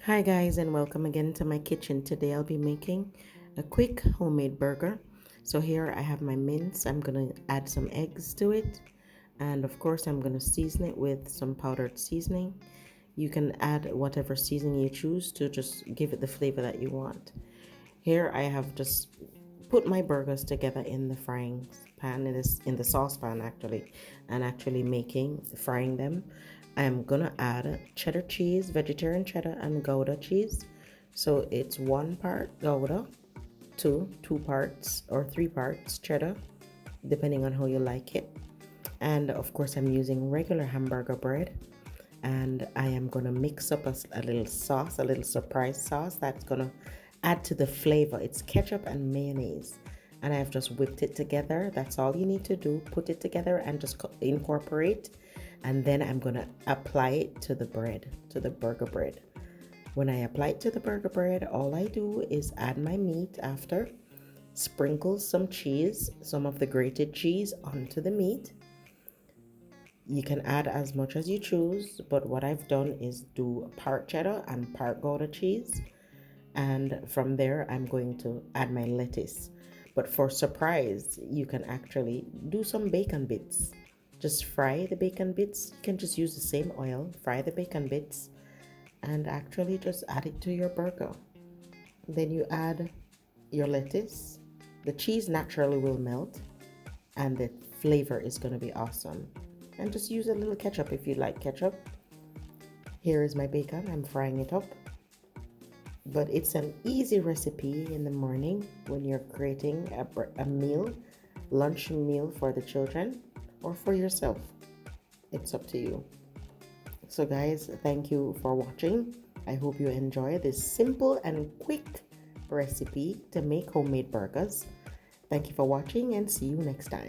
Hi guys, and welcome again to my kitchen. Today I'll be making a quick homemade burger. So here I have my mince. I'm gonna add some eggs to it, and of course I'm gonna season it with some powdered seasoning. You can add whatever seasoning you choose to just give it the flavor that you want. Here I have just put my burgers together in the frying pan, in the saucepan actually, and actually frying them. I'm gonna add cheddar cheese, vegetarian cheddar, and Gouda cheese. So it's 1 part Gouda, two parts or 3 parts cheddar, depending on how you like it. And of course, I'm using regular hamburger bread. And I am gonna mix up a little sauce, a little surprise sauce that's gonna add to the flavor. It's ketchup and mayonnaise, and I've just whipped it together. That's all you need to do. Put it together and just incorporate, and then I'm gonna apply it to the bread, to the burger bread. When I apply it to the burger bread, all I do is add my meat after, sprinkle some cheese, some of the grated cheese onto the meat. You can add as much as you choose, but what I've done is do part cheddar and part Gouda cheese. And from there, I'm going to add my lettuce. But for surprise, you can actually do some bacon bits. Just fry the bacon bits. You can just use the same oil, fry the bacon bits, and actually just add it to your burger. Then you add your lettuce. The cheese naturally will melt, and the flavor is going to be awesome. And just use a little ketchup if you like ketchup. Here is my bacon. I'm frying it up. But it's an easy recipe in the morning when you're creating a meal, lunch meal for the children or for yourself. It's up to you. So guys, thank you for watching. I hope you enjoy this simple and quick recipe to make homemade burgers. Thank you for watching and see you next time.